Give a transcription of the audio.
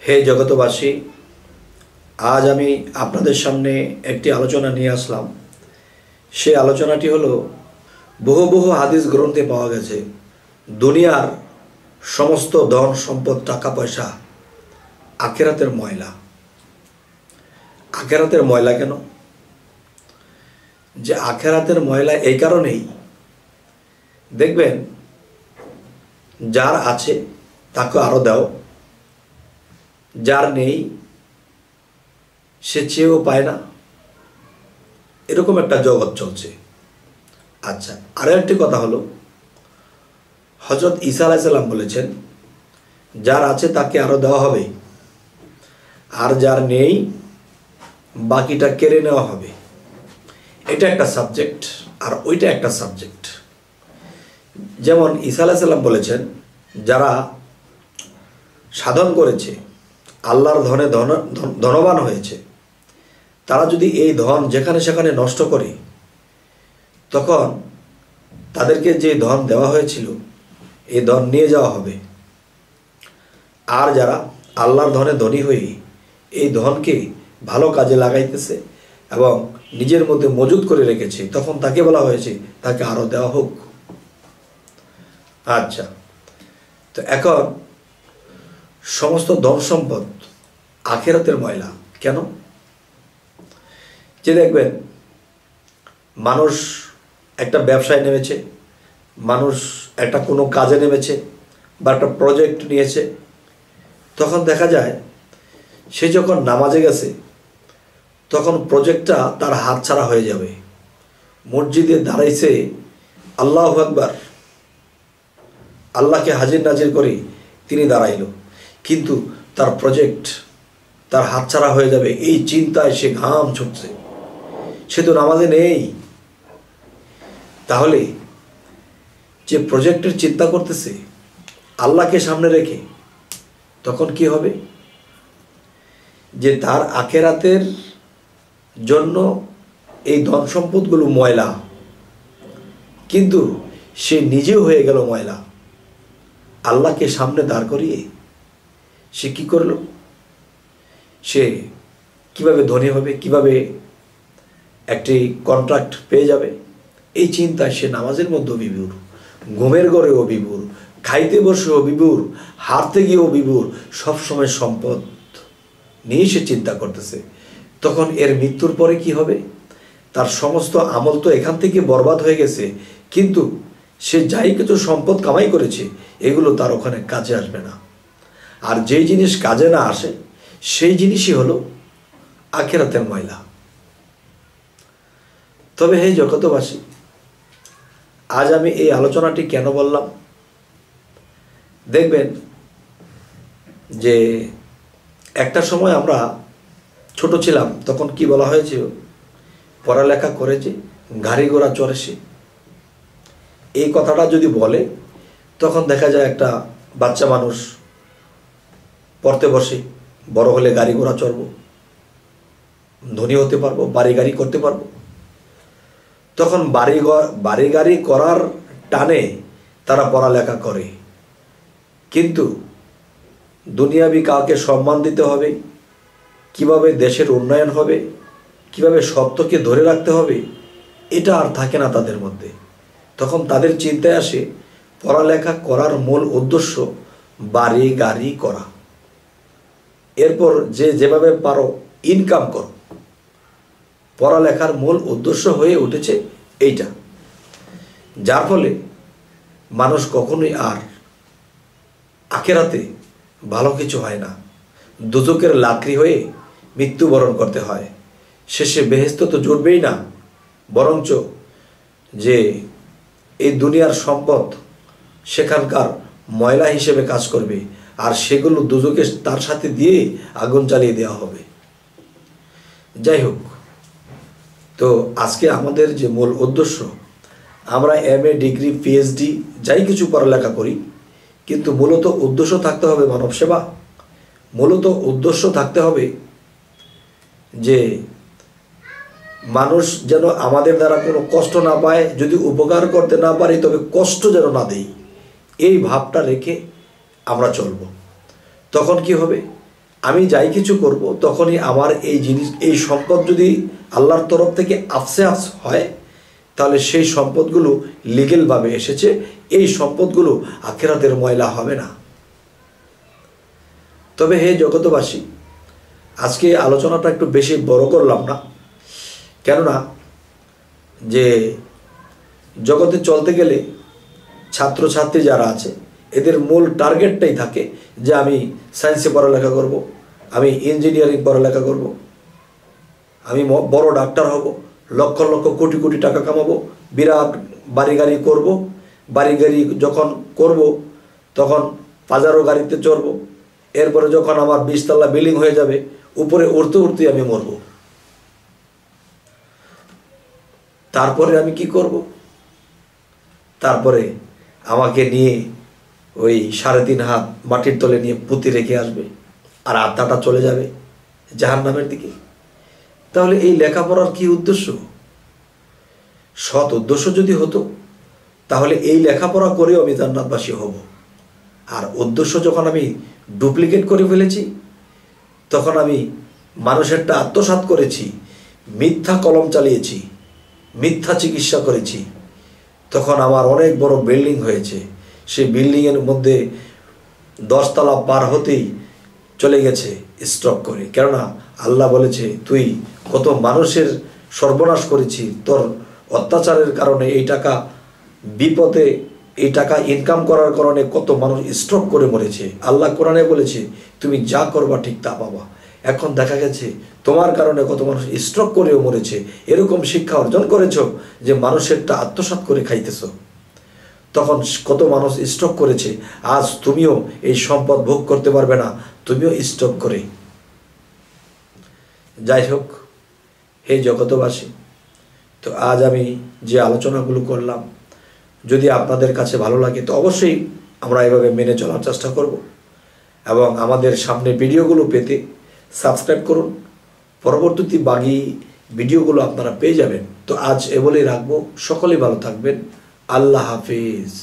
হে জগতবাসী, আজ আমি আপনাদের সামনে একটি আলোচনা নিয়ে আসলাম। সেই আলোচনাটি হলো, বহু বহু হাদিস গ্রন্থে পাওয়া গেছে দুনিয়ার সমস্ত ধন সম্পদ টাকা পয়সা আখিরাতের ময়লা। আখিরাতের ময়লা কেন? যে আখিরাতের ময়লা এই কারণেই, দেখবেন যার আছে তাকে আরো দাও, যার নেই সে চেয়েও পায় না, এরকম একটা জগৎ চলছে। আচ্ছা, আরও একটি কথা হলো, হযরত ঈসা আলাইহিস সালাম বলেছেন যার আছে তাকে আরো দেওয়া হবে, আর যার নেই বাকিটা কেড়ে নেওয়া হবে। এটা একটা সাবজেক্ট, আর ওইটা একটা সাবজেক্ট। যেমন ঈসা আলাইহিস সালাম বলেছেন যারা সাধন করেছে, আল্লাহর ধনে ধনবান হয়েছে, তারা যদি এই ধন যেখানে সেখানে নষ্ট করে, তখন তাদেরকে যে ধন দেওয়া হয়েছিল এই ধন নিয়ে যাওয়া হবে। আর যারা আল্লাহর ধনে ধনী হয়ে এই ধনকে ভালো কাজে লাগাইতেছে এবং নিজের মধ্যে মজুদ করে রেখেছে, তখন তাকে বলা হয়েছে তাকে আরো দেওয়া হোক। আচ্ছা, তো এখন সমস্ত ধন সম্পদ আখিরাতের ময়লা কেন? যে দেখবেন মানুষ একটা ব্যবসায় নেমেছে, মানুষ একটা কোনো কাজে নেমেছে বা একটা প্রজেক্ট নিয়েছে, তখন দেখা যায় সে যখন নামাজে গেছে তখন প্রজেক্টটা তার হাতছাড়া হয়ে যাবে। মসজিদে দাঁড়াইছে, আল্লাহু আকবার, আল্লাহকে হাজির নাজির করে তিনি দাঁড়াইল, কিন্তু তার প্রজেক্ট তার হাতছাড়া হয়ে যাবে এই চিন্তায় সে ঘাম ছুটছে, সে তো নামাজে নেই। তাহলে যে প্রজেক্টের চিন্তা করতেছে আল্লাহকে সামনে রেখে, তখন কি হবে? যে তার আখিরাতের জন্য এই ধন সম্পদগুলো ময়লা, কিন্তু সে নিজেও হয়ে গেল ময়লা। আল্লাহকে সামনে দাঁড় করিয়ে সে কি করলো? সে কিভাবে ধনী হবে, কিভাবে একটি কন্ট্রাক্ট পেয়ে যাবে, এই চিন্তায় সে নামাজের মধ্যেও বিভোর, ঘুমের ঘরেও বিভোর, খাইতে বসেও বিভোর, হারতে গিয়েও বিভোর, সবসময় সম্পদ নিয়ে সে চিন্তা করতেছে। তখন এর মৃত্যুর পরে কি হবে? তার সমস্ত আমল তো এখান থেকে বরবাদ হয়ে গেছে, কিন্তু সে যাই কিছু সম্পদ কামাই করেছে এগুলো তার ওখানে কাজে আসবে না। আর যেই জিনিস কাজে না আসে সেই জিনিসই হলো আখিরাতের ময়লা। তবে হে জগতবাসী, আজ আমি এই আলোচনাটি কেন বললাম? দেখবেন যে একটা সময় আমরা ছোট ছিলাম, তখন কি বলা হয়েছিল? পড়ালেখা করেছে গাড়ি ঘোড়া চড়ে সে। এই কথাটা যদি বলে, তখন দেখা যায় একটা বাচ্চা মানুষ পড়তে বসে, বড় হলে গাড়ি ঘোড়া চড়বো, ধনী হতে পারবো, বাড়ি গাড়ি করতে পারবো। তখন বাড়ি গাড়ি করার টানে তারা পড়ালেখা করে, কিন্তু দুনিয়াবি কাউকে সম্মান দিতে হবে, কিভাবে দেশের উন্নয়ন হবে, কিভাবে সত্যকে ধরে রাখতে হবে, এটা আর থাকে না তাদের মধ্যে। তখন তাদের চিন্তায় আসে পড়ালেখা করার মূল উদ্দেশ্য বাড়ি গাড়ি করা, এরপর যে যেভাবে পারো ইনকাম করো। পড়ালেখার মূল উদ্দেশ্য হয়ে উঠেছে এইটা, যার ফলে মানুষ কখনোই আর আখিরাতে ভালো কিছু হয় না, দুজকের লাকড়ি হয়ে মৃত্যুবরণ করতে হয়। শেষে বেহেশত তো জুটবেই না, বরঞ্চ যে এই দুনিয়ার সম্পদ সেখানকার ময়লা হিসেবে কাজ করবে, আর সেগুলো দুজকে তার সাথে দিয়ে আগুন জ্বালিয়ে দেওয়া হবে। যাই হোক, তো আজকে আমাদের যে মূল উদ্দেশ্য, আমরা MA ডিগ্রি PhD যাই কিছু পড়ালেখা করি, কিন্তু মূলত উদ্দেশ্য থাকতে হবে মানব সেবা। মূলত উদ্দেশ্য থাকতে হবে যে মানুষ যেন আমাদের দ্বারা কোনো কষ্ট না পায়, যদি উপকার করতে না পারি তবে কষ্ট যেন না দেই, এই ভাবটা রেখে আমরা চলব। তখন কি হবে? আমি যাই কিছু করব তখনই আমার এই জিনিস, এই সম্পদ যদি আল্লাহর তরফ থেকে আফসোস হয়, তাহলে সেই সম্পদগুলো লিগেলভাবে এসেছে, এই সম্পদগুলো আখিরাতের ময়লা হবে না। তবে হে জগতবাসী, আজকে আলোচনাটা একটু বেশি বড় করলাম না, কেননা যে জগতে চলতে গেলে ছাত্রছাত্রী যারা আছে এদের মূল টার্গেটটাই থাকে যে আমি সায়েন্সে পড়ালেখা করব, আমি ইঞ্জিনিয়ারিং পড়ালেখা করব, আমি বড় ডাক্তার হব, লক্ষ লক্ষ কোটি কোটি টাকা কামাবো, বিরাট বাড়ি গাড়ি করব, বাড়ি গাড়ি যখন করব তখন পাজারো গাড়িতে চড়ব, এরপরে যখন আমার 20 তলা বিল্ডিং হয়ে যাবে উপরে উঠতে উঠতে আমি মরব। তারপরে আমি কি করব? তারপরে আমাকে নিয়ে ওই 3.5 হাত মাটির তলে নিয়ে পুঁতে রেখে আসবে, আর আত্মাটা চলে যাবে জাহান্নামের দিকে। তাহলে এই লেখাপড়ার কি উদ্দেশ্য? সৎ উদ্দেশ্য যদি হতো তাহলে এই লেখাপড়া করেও আমি জান্নাতবাসী হব। আর উদ্দেশ্য যখন আমি ডুপ্লিকেট করে ফেলেছি, তখন আমি মানুষেরটা আত্মসাৎ করেছি, মিথ্যা কলম চালিয়েছি, মিথ্যা চিকিৎসা করেছি, তখন আমার অনেক বড় বিল্ডিং হয়েছে, সেই বিল্ডিংয়ের মধ্যে 10 তলা পার হতেই চলে গেছে স্ট্রোক করে। কেননা আল্লাহ বলেছে তুই কত মানুষের সর্বনাশ করেছি, তোর অত্যাচারের কারণে এই টাকা বিপদে, এই টাকা ইনকাম করার কারণে কত মানুষ স্ট্রোক করে মরেছে। আল্লাহ কোরআনে বলেছে তুমি যা করবা ঠিক তা পাবা। এখন দেখা গেছে তোমার কারণে কত মানুষ স্ট্রোক করেও মরেছে। এরকম শিক্ষা অর্জন করেছো যে মানুষেরটা আত্মসাৎ করে খাইতেছ, তখন কত মানুষ স্ট্রোক করেছে। আজ তুমিও এই সম্পদ ভোগ করতে পারবে না, তুমিও স্ট্রোক করে। যাই হোক হে জগতবাসী, তো আজ আমি যে আলোচনাগুলো করলাম যদি আপনাদের কাছে ভালো লাগে তো অবশ্যই আমরা এভাবে মেনে চলার চেষ্টা করব, এবং আমাদের সামনে ভিডিওগুলো পেতে সাবস্ক্রাইব করুন। পরবর্তী বাকি ভিডিওগুলো আপনারা পেয়ে যাবেন। তো আজ এ বলেই রাখবো, সকলেই ভালো থাকবেন। আল্লাহ হাফিজ।